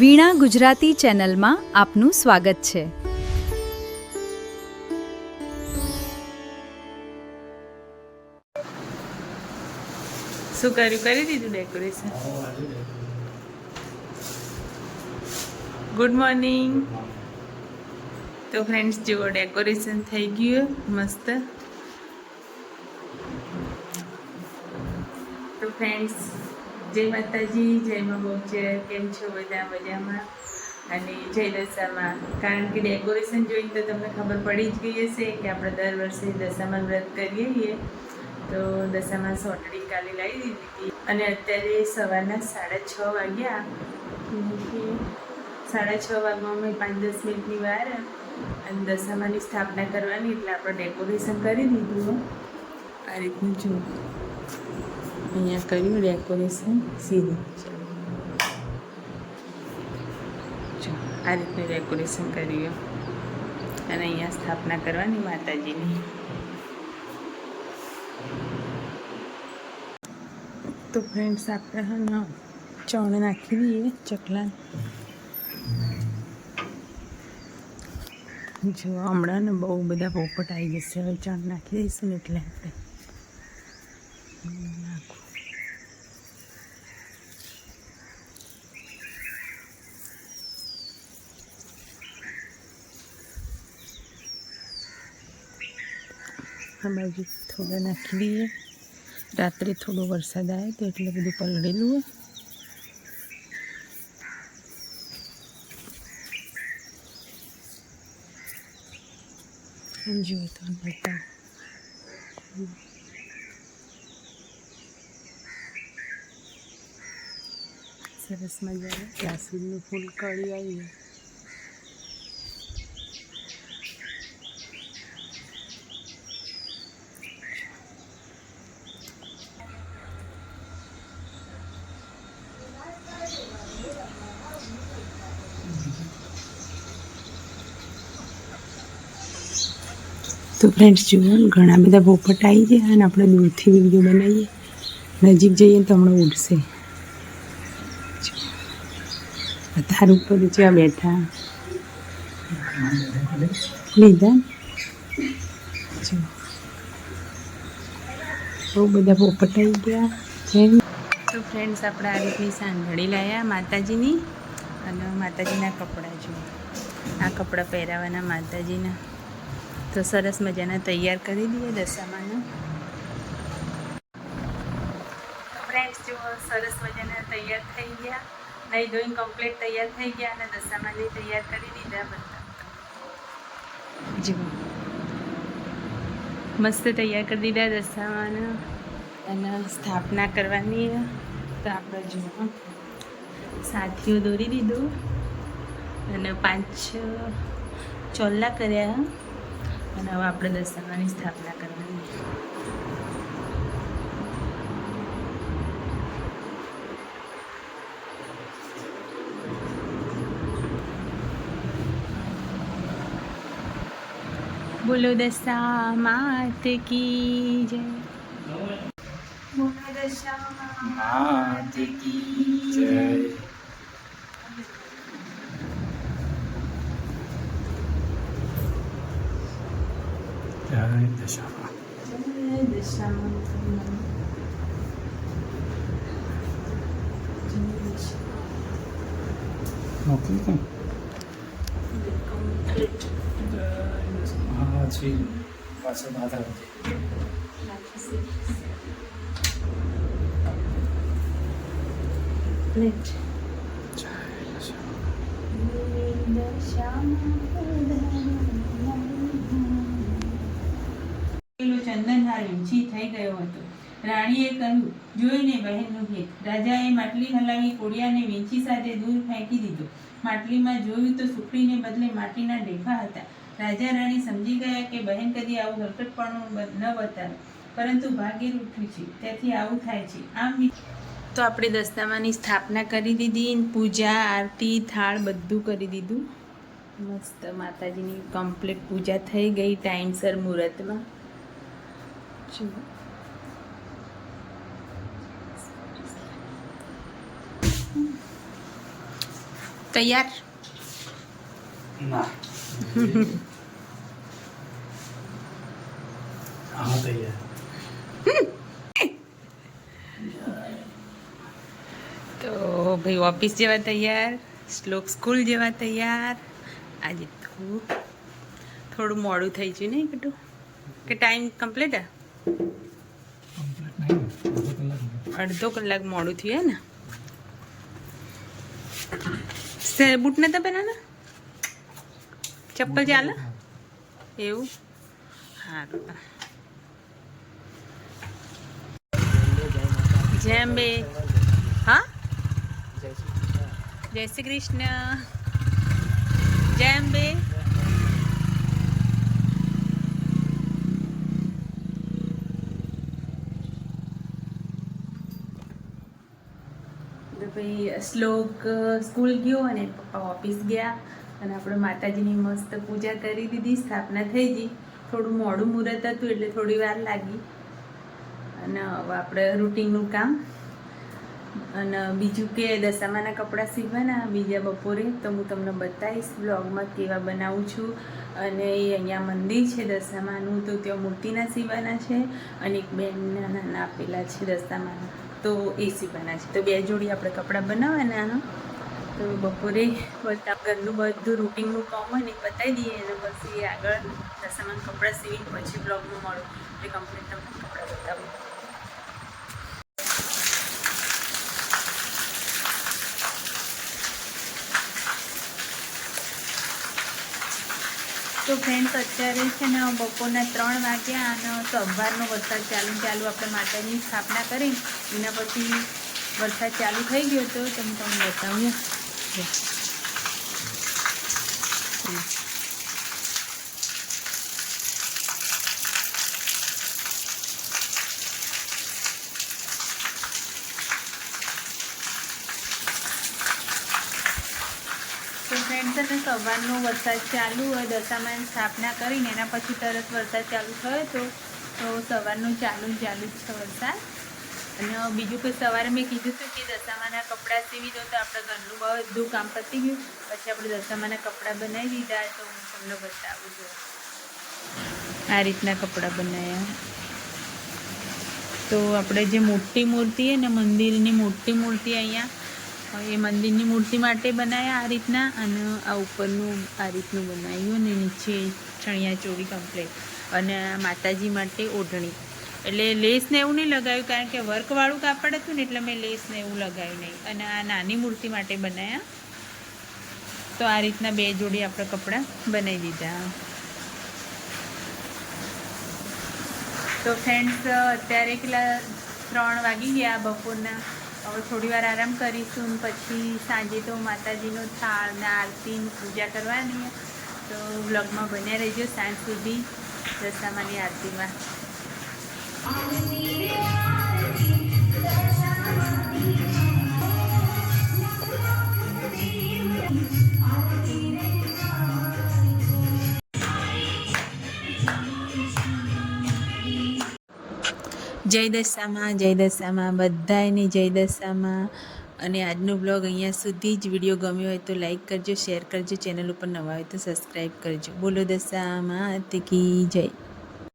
વીણા ગુજરાતી ચેનલમાં આપનું સ્વાગત છે। શું કર્યું? કરી દીધું ડેકોરેશન? Good morning. તો ફ્રેન્ડ્સ જુઓ, ડેકોરેશન થઈ ગયું મસ્ત। તો ફ્રેન્ડ્સ જય માતાજી, જય મા બહુચર। કેમ છો બધા? મજામાં? અને જય દશામાં। કારણ કે ડેકોરેશન જોઈને તો તમને ખબર પડી જ ગઈ હશે કે આપણે દર વર્ષે દશામાં વ્રત કરીએ છીએ। તો દશામાં સોટડી કાલે લાવી દીધી હતી અને અત્યારે સવારના 6:30 વાગ્યા। 6:30 વાગ્યામાં મેં 5-10 મિનિટની વાર અને દશામાની સ્થાપના કરવાની, એટલે આપણે ડેકોરેશન કરી દીધું। આ રીતનું જો અહીંયા કર્યું ડેકોરેશન સીધું, જો આ રીતનું ડેકોરેશન કર્યું અને અહીંયા સ્થાપના કરવાની માતાજીની। તો ફ્રેન્ડ્સ આપણે હા ચણ નાખી દઈએ ચકલા। જો હમણાં ને બહુ બધા પોપટ આવી જશે, હવે ચણ નાખી દઈશું ને એટલે આપણે નાખું। આ બાજુ થોડા નાખી દઈએ। રાત્રે થોડો વરસાદ આવે તો એટલે બધું પલળેલું હોય। જો તો બતા સરસ મજાનું જાસૂદનું ફૂલ કળી આવી। તો ફ્રેન્ડ્સ જુઓ, ઘણા બધા પોપટ આવી ગયા અને આપણે દૂરથી વિડીયો બનાવીએ, નજીક જઈએ તો હમણાં ઉડશે। તાર ઉપર જ્યાં બેઠા લીધા જો બહુ બધા પોપટ આવી ગયા। તો ફ્રેન્ડ્સ આપણે આ રીતની સાંભળી લાવ્યા માતાજીની, અને માતાજીના કપડાં જો આ કપડાં પહેરાવાના માતાજીના। તો સરસ મજાના તૈયાર કરી દઈએ દશામાના। ફ્રેન્ડ્સ જો સરસ મજાના તૈયાર થઈ ગયા, નહીં ધોઈને કમ્પ્લીટ તૈયાર થઈ ગયા અને દશામાને તૈયાર કરી દીધા બધા। જો મસ્ત તૈયાર કરી દીધા દશામાના અને સ્થાપના કરવાની। તો આપણે જો સાથીઓ દોરી દીધું અને 5 ચોલ્લા કર્યા અને હવે આપણે દશામાની સ્થાપના કરવાની। બોલો દશા માત કી જય, બોલો દશા માત કી જય। જય દશામાં, જય દશામાં, મોકલી કેમ? હા જી, પાછળ માથા પ્લેટ ચંદનહાર ઊંચી થઈ ગયો હતો। રાણીએ કહ્યું, જોઈને બહેનનું હેત। રાજાએ માટલી હલાવી કોડિયાને વીંછી સાથે દૂર ફેંકી દીધો। માટલીમાં જોયું તો સુખડીને બદલે માટીના ઢેફા હતા। રાજા રાણી સમજી ગયા કે બહેન કદી આવું હરકતપણું ન બતાવે, પરંતુ ભાગ્યે ઉઠ્યું છે તેથી આવું થાય છે। આમ તો આપણે દશામાની સ્થાપના કરી દીધી, પૂજા આરતી થાળ બધું કરી દીધું। મસ્ત માતાજીની કમ્પ્લીટ પૂજા થઈ ગઈ ટાઈમસર મુહૂર્તમાં। તૈયાર? ના હા તૈયાર. તો ભાઈ ઓફિસ જેવા તૈયાર, શ્લોક સ્કૂલ જેવા તૈયાર. આજે થોડું મોડું થઈ ગયું નહીં કેટલું કે ટાઈમ કમ્પ્લીટ કમ્પ્લીટ નહીં, અડધો કલાક મોડું થયું ને. બૂટ નતા પહેરવાના? ચપ્પલ ચાલે એવું? સારું. જેમ બે હા જય શ્રી કૃષ્ણ. જેમ બે ભાઈ શ્લોક સ્કૂલ ગયો અને પપ્પા ઓફિસ ગયા અને આપણે માતાજીની મસ્ત પૂજા કરી દીધી, સ્થાપના થઈ ગઈ. થોડું મોડું મુહૂર્ત હતું એટલે થોડી વાર લાગી. અને હવે આપણે રૂટિનનું કામ અને બીજું કે દશામાના કપડાં સીવવાના બીજા બપોરે તો હું તમને બતાવીશ બ્લોગમાં કેવા બનાવું છું. અને એ અહીંયા મંદિર છે દશામાનું તો ત્યાં મૂર્તિના સીવવાના છે અને એક બેનના નાના આપેલા છે દશામાના તો એ સીવવાના છે. તો બે જોડી આપણે કપડાં બનાવવાના. તો બપોરે બધા ઘરનું બધું રૂટિનનું કામ હોય ને બતાવી દઈએ અને પછી આગળ દશામાના કપડાં સીવીને પછી બ્લોગમાં મળું એટલે કમ્પ્લીટ તમને કપડાં બતાવું. તો ફ્રેન્ડ્સ અત્યારે છે ને બપોરના 3 વાગ્યા અને સવારનો વરસાદ ચાલુ આપણે માતાજીની સ્થાપના કરી એના પછી વરસાદ ચાલુ થઈ ગયો તો તમને બતાવું. તો ફ્રેન્ડ્સ અને સવારનો વરસાદ ચાલુ હોય દશામાની સ્થાપના કરીને એના પછી તરત વરસાદ ચાલુ થયો તો સવારનો ચાલુ જ છે વરસાદ. અને બીજું કે સવારે મેં કીધું હતું કે દશામાના કપડાં સીવી દો તો આપણે ઘરનું બધું કામ પતી ગયું. પછી આપણે દશામાના કપડાં બનાવી દીધા તો હું તમને બતાવું છું. આ રીતના કપડાં બનાવ્યા. તો આપણે જે મોટી મૂર્તિ છે ને મંદિરની મોટી મૂર્તિ અહીંયા એ મંદિરની મૂર્તિ માટે બનાવ્યા આ રીતના. અને આ ઉપરનું આ રીતનું બનાવ્યું અને નીચે ચણિયા ચોળી કમ્પ્લેટ અને માતાજી માટે ઓઢણી. એટલે લેસ ને એવું નહીં લગાવ્યું કારણ કે વર્કવાળું કાપડ હતું ને એટલે મેં લેસ ને એવું લગાવ્યું નહીં. અને આ નાની મૂર્તિ માટે બનાવ્યા. તો આ રીતના બે જોડી આપણે કપડાં બનાવી દીધા. તો ફ્રેન્ડ્સ અત્યારે કેટલા 3 વાગી ગયા બપોરના. હવે થોડી વાર આરામ કરીશું પછી સાંજે તો માતાજીનો થાળ ને આરતીની પૂજા કરવાની. તો વ્લોગમાં બન્યા રહેજો સાંજ સુધી દશામાની આરતીમાં. જય દશામાં બધાયને જય દશામાં. અને આજનો બ્લોગ અહીંયા સુધી જ. વિડીયો ગમ્યો હોય તો લાઈક કરજો, શેર કરજો, ચેનલ ઉપર નવા હોય તો સબસ્ક્રાઈબ કરજો. બોલો દશામાં કી જય.